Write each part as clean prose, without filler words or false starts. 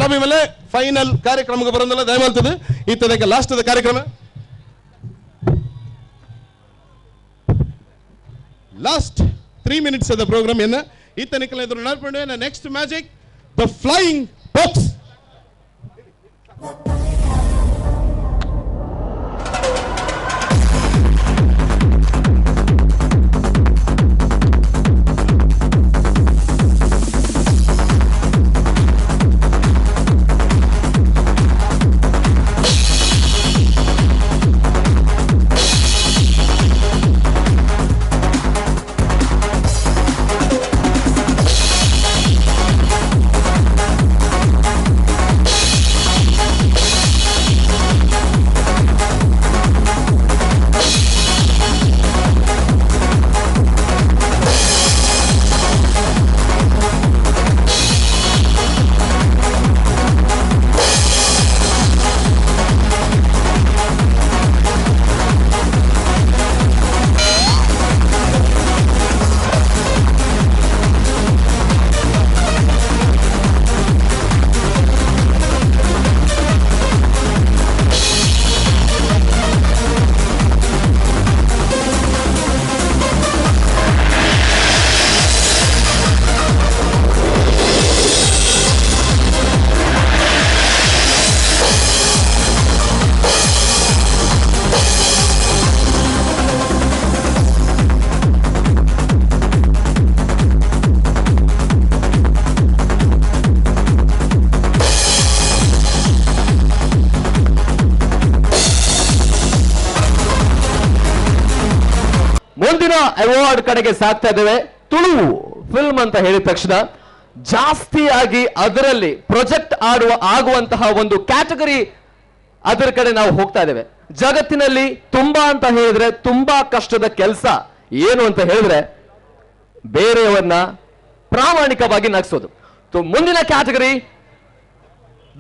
ಆಮೇಲೆ ಫೈನಲ್ ಕಾರ್ಯಕ್ರಮಕ್ಕೆ ಬರೋದಲ್ಲ ದಯಮಾಡ್ತದೆ ಇತ್ತದಕ್ಕೆ ಲಾಸ್ಟ್ ಅದ ಕಾರ್ಯಕ್ರಮ last 3 minutes of the program in Itanikala and next magic the flying box. ಮುಂದಿನ ಅವಾರ್ಡ್ ಕಡೆಗೆ ಸಾಗ್ತಾ ಇದ್ದೇವೆ. ತುಳು ಫಿಲ್ಮ್ ಅಂತ ಹೇಳಿದ ತಕ್ಷಣ ಜಾಸ್ತಿಯಾಗಿ ಅದರಲ್ಲಿ ಪ್ರೊಜೆಕ್ಟ್ ಆಗುವಂತಹ ಒಂದು ಕ್ಯಾಟಗರಿ ಅದರ ಕಡೆ ನಾವು ಹೋಗ್ತಾ ಇದ್ದೇವೆ. ಜಗತ್ತಿನಲ್ಲಿ ತುಂಬಾ ಅಂತ ಹೇಳಿದ್ರೆ ತುಂಬಾ ಕಷ್ಟದ ಕೆಲಸ ಏನು ಅಂತ ಹೇಳಿದ್ರೆ ಬೇರೆಯವರನ್ನ ಪ್ರಾಮಾಣಿಕವಾಗಿ ನಗಿಸೋದು. ಮುಂದಿನ category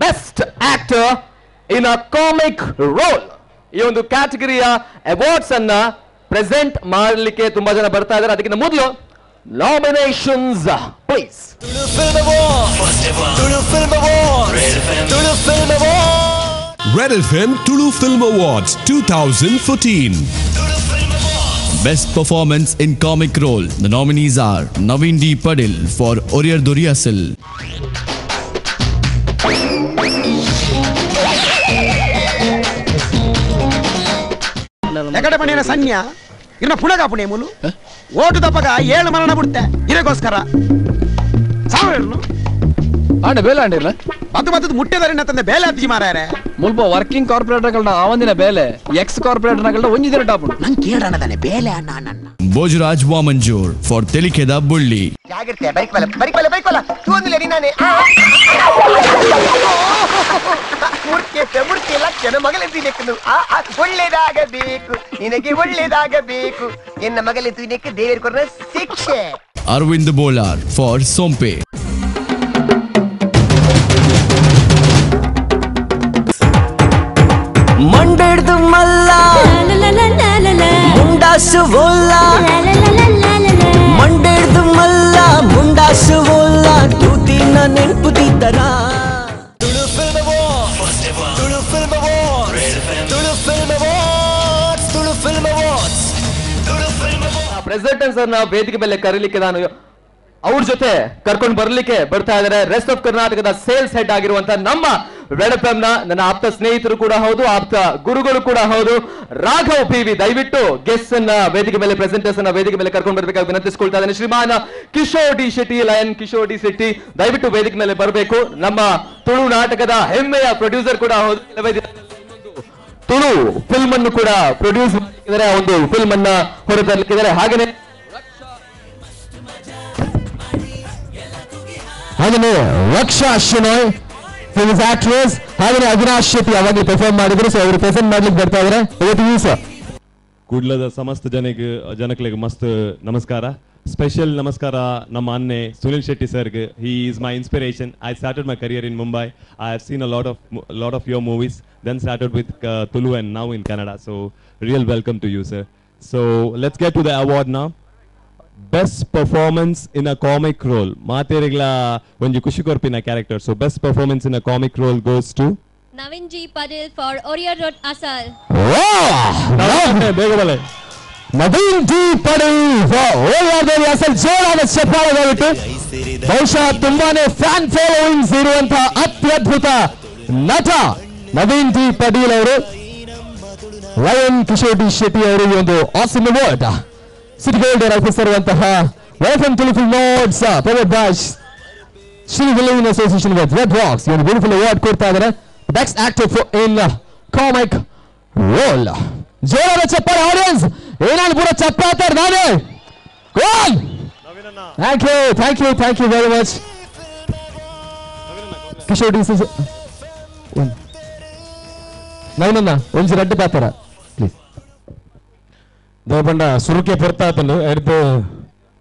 best actor in a comic role. ಈ ಒಂದು ಕ್ಯಾಟಗರಿಯ ಅವಾರ್ಡ್ಸ್ ಅನ್ನ ಪ್ರೆಸೆಂಟ್ ಮಾಡಲಿಕ್ಕೆ ತುಂಬಾ ಜನ ಬರ್ತಾ ಇದ್ದಾರೆ. ಅದಕ್ಕಿಂತ ಮೊದಲು nominations please. Red FM Tulu Film Awards 2014. Best performance in comic role. The nominees are Naveen D. Padil for Oriyar Duriyasil. ಎಕಡೆ ಪಣಿನ ಸನ್ಯ ಇನ್ನ ಪುಣಗ ಪುಣೇಮುಲು ಓಟು ತಪ್ಪಗ 7 ಮರಣ ಬಿಡುತ್ತೆ ಇದಕ್ಕೋಸ್ಕರ ಸಾವಿರ ಆಂಡ ಬೇಲೆ ಆಂಡಿರ್ಲ ಬತ್ತು ಮುಟ್ಟೆದಾರಿನ ತಂದೆ ಬೇಲೆ ಹತ್ತಿ ಮಾರಾರೆ ಮುಲ್ಪ ವರ್ಕಿಂಗ್ ಕಾರ್ಪೊರೇಟರ್ಗಳನ್ನ ಆವಂದಿನ ಬೇಲೆ ಎಕ್ಸ್ ಕಾರ್ಪೊರೇಟರ್ಗಳನ್ನ ಒಂಜಿದಿನ ಟಾಪ್ ನಂಗೆ ಕೇಳಣ್ಣದಾನೆ ಬೇಲೆ ಅಣ್ಣ ನನ್ನ Bojraj Wamanjor for Telikeda Bulli. ಜಾಗಿರ್ತೆ ಬೈಕ್ವಲ ತೂಂದಿಲ್ಲ ನೀನಾನೆ ಮುರ್ಕೆ ಲಕ್ಷಣ ಮಗಲೆತ್ತಿನೆಕ್ಕು ಒಳ್ಳೇದಾಗಬೇಕು ನಿನಗೆ ಒಳ್ಳೇದಾಗಬೇಕು ಎನ್ನ ಮಗಲೆತ್ತಿನೆಕ್ಕೆ ದೇವರ ಕೊರನ ಶಿಕ್ಷೆ. Arvind Bolar for Sompe. ಮಂಡೇಡ್ದು ಮಲ್ಲ ಮುಂಡಾಸು ಓಲ್ಲ ಮಂಡೇಡ್ದು ಮಲ್ಲ ಮುಂಡಾಸು ಓಲ್ಲ ತೂತಿನ ನೆನ್ಪುದಿದ್ದರ ಪ್ರೆಸಿಡೆಂಟ್ಸ್ ಅನ್ನ ವೇದಿಕೆ ಮೇಲೆ ಕರೀಲಿಕ್ಕೆ ನಾನು ಅವ್ರ ಜೊತೆ ಕರ್ಕೊಂಡು ಬರ್ಲಿಕ್ಕೆ ಬರ್ತಾ ಇದ್ದಾರೆ. ರೆಸ್ಟ್ ಆಫ್ ಕರ್ನಾಟಕದ ಸೇಲ್ಸ್ ಹೆಡ್ ಆಗಿರುವಂತ ನಮ್ಮ ರೆಡ್ ಎಫ್ ನ ನನ್ನ ಆಪ್ತ ಸ್ನೇಹಿತರು ಕೂಡ ಹೌದು, ಆಪ್ತ ಗುರುಗಳು ಕೂಡ ಹೌದು, ರಾಘವ್ PV. ದಯವಿಟ್ಟು ಗೆಸ್ಟ್ ಅನ್ನ ವೇದಿಕೆ ಮೇಲೆ ಪ್ರೆಸೆಂಟರ್ಸ್ ಅನ್ನ ವೇದಿಕೆ ಮೇಲೆ ಕರ್ಕೊಂಡು ಬರ್ಬೇಕಾಗಿ ವಿನಂತಿಸ್ಕೊಳ್ತಾ ಇದ್ದೇನೆ. Shriman Kishore D Shetty, lion Kishore D Shetty ದಯವಿಟ್ಟು ವೇದಿಕೆ ಮೇಲೆ ಬರಬೇಕು. ನಮ್ಮ ತುಳು ನಾಟಕದ ಹೆಮ್ಮೆಯ ಪ್ರೊಡ್ಯೂಸರ್ ಕೂಡ ಹೌದು, ತುಳು ಫಿಲ್ಮ್ ಅನ್ನು ಕೂಡ ಪ್ರೊಡ್ಯೂಸ್ ಮಾಡಿದ್ದಾರೆ, ಒಂದು ಫಿಲ್ಮ್ ಅನ್ನ ಹೊರತರಲಿಕ್ಕಿದ್ದಾರೆ. ಹಾಗೇನೆ ರಕ್ಷಾ ಶೆನೋಯ್ ಫಿಲ್ಮ್ ಆಕ್ಟ್ರೆಸ್, ಹಾಗೆ ಅವಿನಾಶ್ ಶೆಟ್ಟಿ ಅವಾಗಲೇ ಪರ್ಫಾರ್ಮ್ ಮಾಡಿದ್ರು. ಸೊ ಅವರು ಪ್ರೆಸೆಂಟ್ ಮಾಡ್ಲಿಕ್ಕೆ ಬರ್ತಾ ಇದ್ದಾರೆ. ಇವತ್ತು ಸರ್ ಕೂಡ್ಲದ ಸಮಸ್ತ ಜನಗಳಿಗೆ ಮಸ್ತ್ ನಮಸ್ಕಾರ. ಸ್ಪೆಷಲ್ ನಮಸ್ಕಾರ ನಮ್ಮ ಅನ್ನೆ ಸುನಿಲ್ ಶೆಟ್ಟಿ ಸರ್ಗೆ. He is my inspiration. I started my career in Mumbai. I have seen a lot of your movies, then started with Tulu and now in Canada. So real welcome to you, sir. So let's get to the award now. best performance in a comic role. Materegla onji kushi korpina character. So best performance in a comic role goes to Navin G. Padil for Oriya Road Asal. ಬೇಗಬಲೆ Naveen D Padil ಓರಿಯಾದಲ್ಲಿ ಅಸಲ್ ಜೋರಾದ ಚಪ್ಪಾಳೆ ದಯವಿಟ್ಟು. ಬಹುಶಃ ತುಂಬಾನೇ fan followings ಇರುವಂತಹ ಅತ್ಯದ್ಭುತ ನಟ Naveen D Padil ಅವರು. ಲಯನ್ ಕಿಶೋರ್ ಡಿ ಶೆಟ್ಟಿ ಅವರು ಈ ಒಂದು ಆಸಮ್ ಅವಾರ್ಡ್ ಸಿಟಿ ಗೋಲ್ಡ್ ಅರ್ಪಿಸಿರುವಂತಹ welcome to film awards powered by Shri villain association with red rocks ಈ ಒಂದು ಬ್ಯೂಟಿಫುಲ್ ಅವಾರ್ಡ್ ಕೊಡ್ತಾ ಇದ್ದಾರೆ best actor in comic role. ಜೋರಾದ ಚಪ್ಪಾಳೆ ಆಡಿಯನ್ಸ್, ಏನಾದ್ರು ಪೂರ ಚಪ್ಪಾತಾರೆ ನಾನೇ. Thank you very much Kishore D ನವೀನನ್ನ ಒಂಚೂರು ರೆಡ್ ಪಾತ್ರ ಪ್ಲೀಸ್. ದಯಪಂಡ ಸುರುಕೆ ಪುರ್ತಾತನು ಎಡ್ದು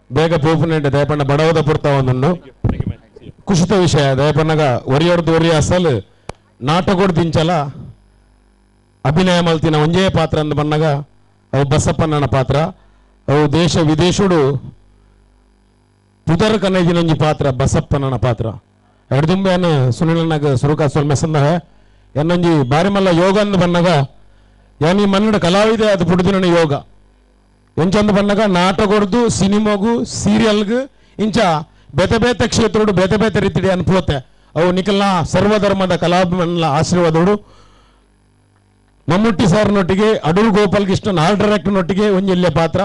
ಬೇಗ ಪೋಪುನೆಂಟೆ ದಯಪಂಡ ಬಡವದ ಪುರ್ತಾ ಒಂದುಂಡು ಕುಶಿತ ವಿಷಯ ದಯಪನ್ನಗ ಒರಿಯೋರ್ದು ಒರಿ ಅಸಲು ನಾಟಕೋಡ್ ದಿಂಚಲ ಅಭಿನಯ ಮಲ್ತಿನ ಒಂಜೇ ಪಾತ್ರ ಅಂದು ಬನ್ನಗ ಅವು ಬಸಪ್ಪಣ್ಣನ ಪಾತ್ರ. ಅವು ದೇಶ ವಿದೇಶುಡು ಪುದರ್ ಕನ್ನಜಿನೊಂಜಿ ಪಾತ್ರ ಬಸಪ್ಪಣ್ಣನ ಪಾತ್ರ. ಎಡ್ದುಂಬೆಯನ್ನು ಸುನಿಲನಾಗ ಸುರುಕ ಸೊಲ್ಮೆಸಂದ ಎನ್ನೊಂಜಿ ಬಾರಿ ಮಲ್ಲ ಯೋಗ ಅಂದು ಬನ್ನಗ ಯಾನಿ ಮನ್ನಡ ಕಲಾವಿದೆ ಅದು ಪುಡುದಿನ ಯೋಗ ಎಂಚಂದು ಬನ್ನಗ ನಾಟಕೊಡ್ದು ಸಿನಿಮಾಗು ಸೀರಿಯಲ್ಗು ಇಂಚ ಬೇತೆ ಬೇತೆ ಕ್ಷೇತ್ರಡು ಬೇತೆ ಬೇತೆ ರೀತಿ ಅನ್ಪೋತೆ ಅವು ನಿಖಲ್ನ ಸರ್ವಧರ್ಮದ ಕಲಾಭಿಮಾನ ಆಶೀರ್ವಾದೋಡು. ಮಮ್ಮೂಟಿ ಸಾರ್ನೊಟ್ಟಿಗೆ ಅಡೂರು ಗೋಪಾಲ್ ಕೃಷ್ಣನ್ ಆರ್ಟ್ ಡೈರೆಕ್ಟರ್ನೊಟ್ಟಿಗೆ ಒಂಜಿ ಇಲ್ಲೇ ಪಾತ್ರ,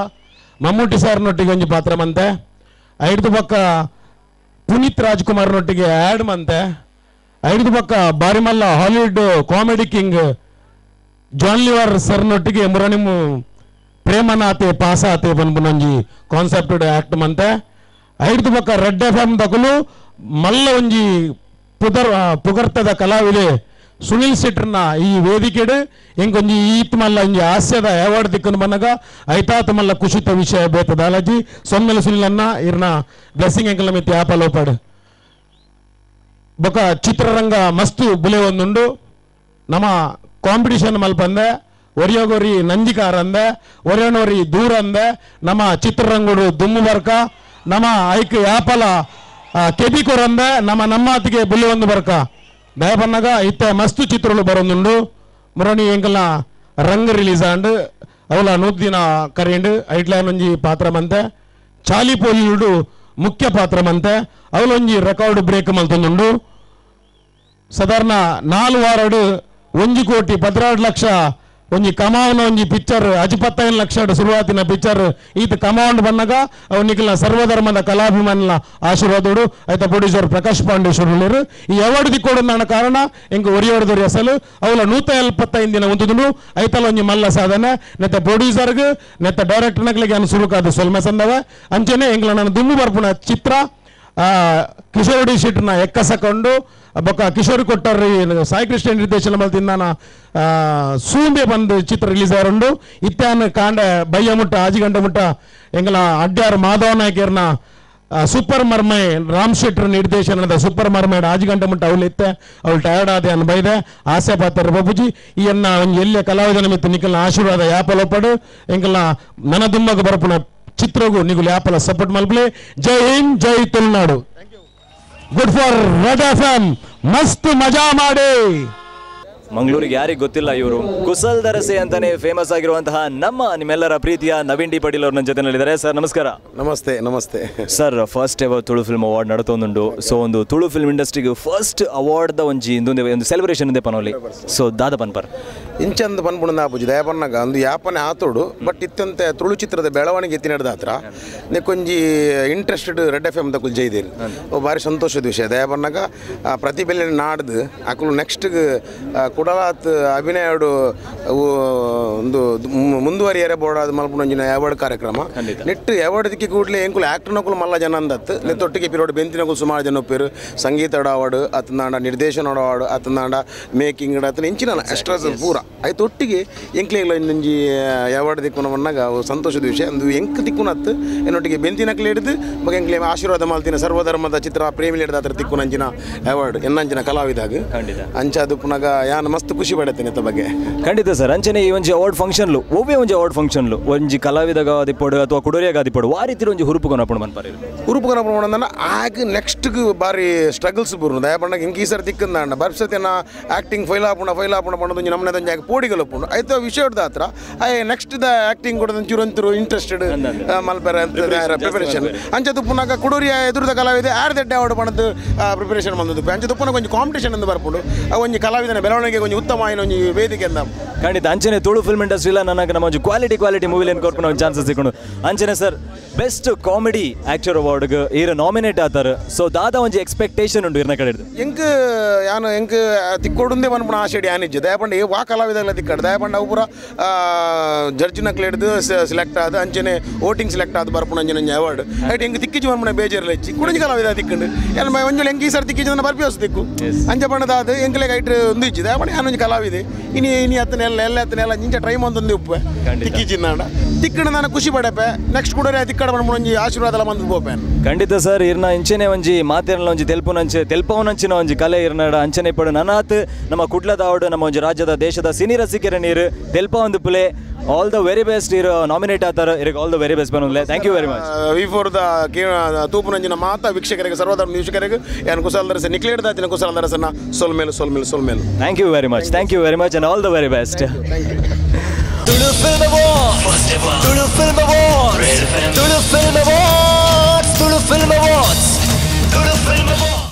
ಮಮ್ಮೂಟಿ ಸಾರ್ನೊಟ್ಟಿಗೆ ಒಂಜಿ ಪಾತ್ರ ಮಂತೆ, ಐದು ಪಕ್ಕ ಪುನೀತ್ ರಾಜ್ಕುಮಾರ್ನೊಟ್ಟಿಗೆ ಆ್ಯಡ್ ಮಂತೆ, ಐದು ಪಕ್ಕ ಬಾರಿಮಲ್ಲ Hollywood comedy king John Lever ಸರ್ನೊಟ್ಟಿಗೆ ಮುರಣಿಮು ಪ್ರೇಮನಾತೆ ಪಾಸಾತೆ ಬಂದ್ಬುನೊಂಜಿ ಕಾನ್ಸೆಪ್ಟ್ ಆಕ್ಟ್ ಮಂತೆ, ಐದು ಪಕ್ಕ ರೆಡ್ ಎಫ್ಎಂ ತಕಲು ಮಲ್ಲ ಒಂಜಿ ಪುಗರ್ತದ ಕಲಾವಿದೆ ಸುನಿಲ್ ಶೆಟ್ರನ್ನ ಈ ವೇದಿಕೆಡು ಎಂಕೊಂಜಿ ಈತ್ ಮಲ್ಲ ಒಂಜಿ ಹಾಸ್ಯದ ಅವಾರ್ಡ್ ದಿಕ್ಕನ್ನು ಬನ್ನಗ ಐತಾತ್ ಮಲ್ಲ ಕುಶಿತ ವಿಷಯ ಬೇತದ ಅಲಜಿ ಸೊಮ್ಮೆಲ ಸುನಿಲನ್ನ ಇರ್ನ ಬ್ಲೆಸ್ಸಿಂಗ್ ಎಂಕಲ ಮಿತಿ ಆಪಲೋಪಾಡು ಬೊಕ ಚಿತ್ರರಂಗ ಮಸ್ತು ಬುಲೆ ಒಂದುಂಡು. ನಮ್ಮ ಕಾಂಪಿಟಿಷನ್ ಮಲ್ಪಂದೆ ಒರಿಯೋಗೊರಿ ನಂಜಿಕಾರ ಅಂದೆ ಒರಿಯೋನೋರಿ ದೂರ ಅಂದೆ ನಮ್ಮ ಚಿತ್ರರಂಗಡು ದುಮ್ಮು ಬರ್ಕ ನಮ್ಮ ಐಕ್ ಯಾಪಲ ಕೆಬಿಕೋರ್ ಅಂದೆ ನಮ್ಮ ಅತ್ತಿಗೆ ಬುಲೆ ಒಂದು ಬರ್ಕ ದಯಪನ್ನಗ ಇತ್ತ ಮಸ್ತು ಚಿತ್ರಗಳು ಬರೋದುಂಡು. ಮುರಣಿ ಎಂಕಲ್ನ ರಂಗ್ ರಿಲೀಸ್ ಆಂಡ್ ಅವಲ 100 ದಿನ ಕರೆಂಡು ಐಟ್ಲಾನ್ ಒಂಜಿ ಪಾತ್ರ ಮಂತೆ, ಚಾಲಿ ಪೋಲಿಯುಡು ಮುಖ್ಯ ಪಾತ್ರ ಮಂತೆ ಅವಲೊಂಜಿ ರೆಕಾರ್ಡ್ ಬ್ರೇಕ್ ಮಲ್ತೊಂದುಂಡು. ಸಾಧಾರಣ 4 ವಾರಡು 1 ಕೋಟಿ 16 ಲಕ್ಷ ಒಂಜಿ ಕಮಾವನ ಒಂಜಿ ಪಿಕ್ಚರ್ 15 ಲಕ್ಷ ಶುರುವಾತಿನ ಪಿಕ್ಚರ್ ಈತ ಕಮಾಂಡ್ ಬನ್ನಗ ಅವು ನಿಖಲ್ನ ಸರ್ವಧರ್ಮದ ಕಲಾಭಿಮಾನ ಆಶೀರ್ವಾದೋಡು ಐತ ಪ್ರೊಡ್ಯೂಸರ್ ಪ್ರಕಾಶ್ ಪಾಂಡೇಶ್ವರರು ಈ ಅವಾರ್ಡ್ ದಿಕ್ಕೋಡ ಕಾರಣ ಎಂಕ ಒರಿಯೋಡದೊರಿ ಅಸಲು ಅವಲ 175 ದಿನ ಒಂದುದುಂಡು ಐತಲ ಒಂಜಿ ಮಲ್ಲ ಸಾಧನೆ ನೆತ್ತ ಪ್ರೊಡ್ಯೂಸರ್ಗೆ ನೆತ್ತ ಡೈರೆಕ್ಟರ್ ನಕ್ಲಿಗೆ ಅನು ಸುರುಕಾದ ಸೊಲ್ಮೆ ಸಂದವ ಅಂಚನೆ ಎಂಕ್ಲ ನಾನು ದುಮ್ಮು ಬರ್ಪುನ ಚಿತ್ರ ಕಿಶೋರ್ ಡಿ ಶೆಟ್ನ ಎಕ್ಕಸಕೊಂಡು ಬೊಕ್ಕ ಕಿಶೋರ್ ಕೊಟ್ಟರ್ರಿ ಸಾಯಿ ಕೃಷ್ಣ ನಿರ್ದೇಶನ ಮಲ್ತಿಂದಾನ ಸೂಂಬೆ ಬಂದು ಚಿತ್ರ ರಿಲೀಸ್ ಆರುಂಡು. ಇತ್ಯಾನ್ ಕಾಂಡೆ ಬಯ್ಯ ಮುಟ್ಟ ಆಜಿ ಗಂಟೆ ಮುಟ್ಟ ಎಂಗಲ ಅಡ್ಯಾರ್ ಮಾಧವ ನಾಯಕರ್ನ ಸೂಪರ್ ಮರ್ಮೈ ರಾಮ್ ಶೆಟ್ರ್ ನಿರ್ದೇಶನದ ಸೂಪರ್ ಮರ್ಮೈ ಆಜಿ ಗಂಟೆ ಮುಟ್ಟ ಅವಳು ಇತ್ತೆ ಅವಳು ಟಯರ್ಡ್ ಆದೆ ಅನ್ ಬೈದೆ ಆಸೆ ಪಾತ್ರ ಬಾಬುಜಿ ಈ ಎನ್ನ ಎಲ್ಲೇ ಕಲಾವಿದನ ಮಿತ್ತು ನಿಖಲ್ನ ಆಶೀರ್ವಾದ ಯಾಪಲೋಪಡು ಎಂಕಲ್ನ ನನ ದುಮ್ಮಗ ಬರಪುನ ಚಿತ್ರಗೂ ನಿಗುಲು ಯಾಪಲ ಸಪೋರ್ಟ್ ಮಲ್ಪಲೆ. Jai Hind, Jai Tulunadu. Good for red FM, ಮಸ್ತ್ ಮಜಾ ಮಾಡಿ. ಮಂಗಳೂರಿಗೆ ಯಾರಿಗೆ ಗೊತ್ತಿಲ್ಲ, ಇವರು ಕುಸಲ್ ದರಸೆ ಅಂತಾನೆ ಫೇಮಸ್ ಆಗಿರುವಂತಹ ನಿಮ್ಮೆಲ್ಲರ ಪ್ರೀತಿಯ ನವೀನ್ ಡಿ ಪಾಟೀಲ್ ಅವ್ರ ನನ್ನ ಜೊತೆ ನಲ್ಲಿದ್ದಾರೆ. ಸರ್ ನಮಸ್ಕಾರ. ನಮಸ್ತೆ. ನಮಸ್ತೆ sir. First ever Tulu film award ನಡತೊಂದುಂಡು. ಸೊ ಒಂದು ತುಳು ಫಿಲ್ಮ್ ಇಂಡಸ್ಟ್ರಿಗೆ ಫಸ್ಟ್ ಅವಾರ್ಡ್ ಒಂದು ಸೆಲೆಬ್ರೇಷನ್ ಇದೆ ಪನೋಲಿ. ಸೊ ದಾದ ಪನ್ಪರ್ ಇಂಚಂದು ಪನ್ಪುಣ ಆಪುಜಿ ದಯಪನ್ನಗ ಒಂದು ಯಾಪನೆ ಆತೋಡು ಬಟ್ ಇತ್ತಂತೆ ತುಳು ಚಿತ್ರದ ಬೆಳವಣಿಗೆ ಎತ್ತಿ ನಡೆದ ಹತ್ರ ನೆಕ್ಕೊಂಜಿ ಇಂಟ್ರೆಸ್ಟೆಡ್ ರೆಡ್ ಎಫ್ ಎಮ್ ತಕುಲ್ ಜೈದೇರಿ ಭಾರಿ ಸಂತೋಷದ ವಿಷಯ ದಯಪನ್ನಗ ಪ್ರತಿಭೆಲೆ ನಾಡ್ದು ಅಕಲು ನೆಕ್ಸ್ಟ್ ಕುಡಲಾತ್ ಅಭಿನಯಡು ಒಂದು ಮುಂದುವರಿಯರೆ ಬೋರ್ಡ್ ಮಲ್ಪುನೊಂಜಿನ ಅವಾರ್ಡ್ ಕಾರ್ಯಕ್ರಮ ನೆಟ್ಟು ಅವಾರ್ಡ್ ದಿಕ್ಕಿ ಕೂಡಲೇ ಎಂಕುಲು ಆಕ್ಟರ್ನಕುಲು ಮಲ್ಲ ಜನ ಅಂದತ್ತು ನೆತ್ತೊಟ್ಟಿಗೆ ಪಿರೋಡ್ ಬೆಂತಿನಕುಲು ಸುಮಾರು ಜನ ಒಪ್ಪಿರು. ಸಂಗೀತ ಅವಾರ್ಡ್ ಅತನಾಡ, ನಿರ್ದೇಶನ ಅವಾರ್ಡ್ ಅತನಾಡ, ಮೇಕಿಂಗ್ ಅತನ ಇಂಚಿನ ಎಕ್ಸ್ಟ್ರಾ ಪೂರ ಆಯ್ತು ಒಟ್ಟಿಗೆ ಎಂಕ್ಲೆಗ್ಲ ಇನ್ನೊಂಜಿ ಅವಾರ್ಡ್ ದಿಕ್ಕುನವನ್ನಾಗ ಸಂತೋಷದ ವಿಷಯ ಒಂದು ಎಂಕ್ ದಿಕ್ಕುನತ್ತು ಏನೊಟ್ಟಿಗೆ ಬೆಂತಿನಕ್ಲೆ ಹಿಡಿದು ಮಗ ಎಂಕ್ಲೆ ಆಶೀರ್ವಾದ ಮಾಲ್ತಿನ ಸರ್ವಧರ್ಮದ ಚಿತ್ರ ಪ್ರೇಮಿಲಿ ಹಿಡಿದ ಹತ್ರ ದಿಕ್ಕುನಂಚಿನ ಅವಾರ್ಡ್ ಎನ್ನಂಚಿನ ಕಲಾವಿದಾಗ ಅಂಚಾದು ಪುನಗ ಯಾನ ನಾನು ಮಸ್ತ್ ಖುಷಿ ಪಡತ್ತೇನೆ ಇತ್ತ ಬಗ್ಗೆ. ಖಂಡಿತ ಸರ್. ಅಂಚನೆ ಈ ಒಂಜಿ ಅವಾರ್ಡ್ ಫಂಕ್ಷನ್ಲು ಒವ್ವೇ ಒಂಜಿ ಅವಾರ್ಡ್ ಫಂಕ್ಷನ್ಲು ಒಂಜಿ ಕಲಾವಿದಗ ಆದಿಪ್ಪಡು ಅಥವಾ ಕುಡುರಿಯಾಗ ಆದಿಪ್ಪಡು ಆ ರೀತಿ ಒಂಜಿ ಹುರುಪುಕೊನಪುಣ ಮನ್ಪಾರಿ ಹುರುಪುಕೊನಪುಣ ಆಗ ನೆಕ್ಸ್ಟ್ ಬಾರಿ ಸ್ಟ್ರಗಲ್ಸ್ ಬರು ದಯಪಂಡ ಇಂಕ ಈ ಸರ್ ತಿಕ್ಕಂದ ಬರ್ಸತಿನ ಆಕ್ಟಿಂಗ್ ಫೈಲ್ ಆಪುಣ ಪಣದು ನಮ್ಮನೆ ಜಾಗ ಪೋಡಿಗಲಪ್ಪುಂಡು ಆಯ್ತು ವಿಷಯ ಹತ್ರ ನೆಕ್ಸ್ಟ್ ದ ಆಕ್ಟಿಂಗ್ ಕೂಡ ಚೂರಂತರು ಇಂಟ್ರೆಸ್ಟೆಡ್ ಮಲ್ಪೆರ ಪ್ರಿಪರೇಷನ್ ಅಂಚದು ಪುನಃ ಕುಡೂರಿಯ ಎದುರದ ಕಲಾವಿದ ಆರ್ದೆಡ್ಡೆ ಅವಾರ್ಡ್ ಪಣದು ಪ್ರಿಪರೇಷನ್ ಬಂದದ್ದು ಅಂಚದು ಪುನಃ ಕೊಂಚ ಕಾಂಪಿಟೇಷನ್ ಎಂದು ಬರ್ಪುಂಡು ಒಂಜಿ ಕಲಾವಿದನ ಬೆಳವಣಿಗೆ ಕೊಂಚ ಉತ್ತಮ ಒಂಜಿ ವೇದಿಕೆ ಅಂದ. ಖಂಡಿತ ಅಂಚನೆ ತುಳು ಫಿಲ್ಮ್ ಇಂಡಸ್ಟ್ರಿಲ ನನಗೆ ನಮ್ಮ ಒಂದು ಕ್ವಾಲಿಟಿ ಮೂವಿಲಿ ಕೊರ್ಕೊಂಡು ಒಂದು ಚಾನ್ಸಸ್ ಸಿಕ್ಕೊಂಡು ಅಂಚನೆ ಸರ್ ಬೆಸ್ಟ್ ಕಾಮಿಡಿ ಆಕ್ಟರ್ ಅವಾರ್ಡ್ಗೆ ಈರ ನಾಮಿನೇಟ್ ಆತಾರೆ. ಸೊ ದಾದ ಒಂಜಿ ಎಕ್ಸ್ಪೆಕ್ಟೇಷನ್ ಉಂಟು ಇರ್ನ ಕಡೆ ಎಂಕ್ ಯಾನು ಎಂಕ್ ತಿಕ್ಕೊಡುಂದೇ ಬಂದ್ಬಿಡ ಆಶೆಡಿ ಆನಿಜ್ಜು ದಯಪಂಡ ವಾ ಕಲಾವಿದಗಳ ತಿಕ್ಕಡು ದಯಪಂಡ ಅವು ಪೂರ ಜಡ್ಜಿನಕ್ಲೆ ಹಿಡಿದು ಸೆಲೆಕ್ಟ್ ಆದ ಅಂಚನೆ ವೋಟಿಂಗ್ ಸೆಲೆಕ್ಟ್ ಆದ ಬರ್ಪುಣ ಅಂಜನೆ ಅವಾರ್ಡ್ ಐಟ್ ಹೆಂಗೆ ತಿಕ್ಕಿಜು ಬಂದ್ಬಿಡ ಬೇಜಾರಲ್ಲಿ ಹೆಚ್ಚಿ ಕುಡಿಜಿ ಕಲಾವಿದ ತಿಕ್ಕಂಡು ಏನು ಒಂಜೊಳ್ಳೆ ಹೆಂಗೆ ಈ ಸರ್ ತಿಕ್ಕಿಜನ ಬರ್ಪಿ ಹೊಸ ತಿಕ್ಕು ಅಂಚ ಬಣ್ಣದ ಅದು ಎಂಕ್ಲೆಗೆ ಐಟ್ ಒಂದು ಇಜ್ಜಿ ದಯಪಂಡ ಯಾನೊಂದು ಕಲಾವಿದೆ ಇನಿ ಹತ್ತನೆಲ್ಲ ನಿಂಚ ಟ್ರೈ ಮಂದೊಂದು ಉಪ್ಪೆ ತಿಕ್ಕಿಜಿ ನಾಡ ತಿಕ್ಕಣ ನಾನು ಖುಷಿ ಪಡಪೆ ನೆಕ್ಸ್ಟ್ ಕೂಡ ತಿಕ್ಕಡ ಬಂದ್ಬಿಡ ಆಶೀರ್ವಾದ ಎಲ್ಲ ಬಂದು ಹೋಗ್ಪೇನೆ. ಖಂಡಿತ ಸರ್ ಇರ್ನ ಇಂಚನೆ ಒಂಜಿ ಮಾತಿರಲ್ಲ ಒಂಜಿ ತೆಲ್ಪವನಂಚಿನ ಒಂಜಿ ಕಲೆ ಇರ್ನಾಡ ಅಂಚನೆ ಪಡು ನನಾತ್ ನಮ್ಮ ಕುಡ್ಲದ ಅವಾರ್ಡ್ ನಮ್ಮ ಒಂಜಿ ರಾಜ್ಯದ ದೇಶದ ಸಿನಿ ರಸಿಕರ ನೀರು ತೆಲ್ಪ ಒಂದು play all the very best ಇರೋ ನಾಮಿನೇಟ್ ಆತಾರೆ ಇರಕ್ಕೆ ಆಲ್ ದ ವೆರಿ ಬೆಸ್ಟ್ ಬರೋಲ್ಲ. Thank you very much. Before the ತೂಪುನಂಜಿನ ಮಾತಾ ವೀಕ್ಷಕರಿಗೆ ಸರ್ವಧರ್ಮ ವೀಕ್ಷಕರಿಗೆ ಏನು ಕುಶಲ ದರ್ಶನ ನಿಕ್ಲೇಡ್ ದಾತಿನ ಕುಶಲ ದರ್ಶನ ಸೋಲ್ಮೇಲು. Thank you very much and all the very best. Tulu Film Awards, Tulu Film Awards, Tulu Film Awards, Tulu Film Awards, Tulu Film Awards.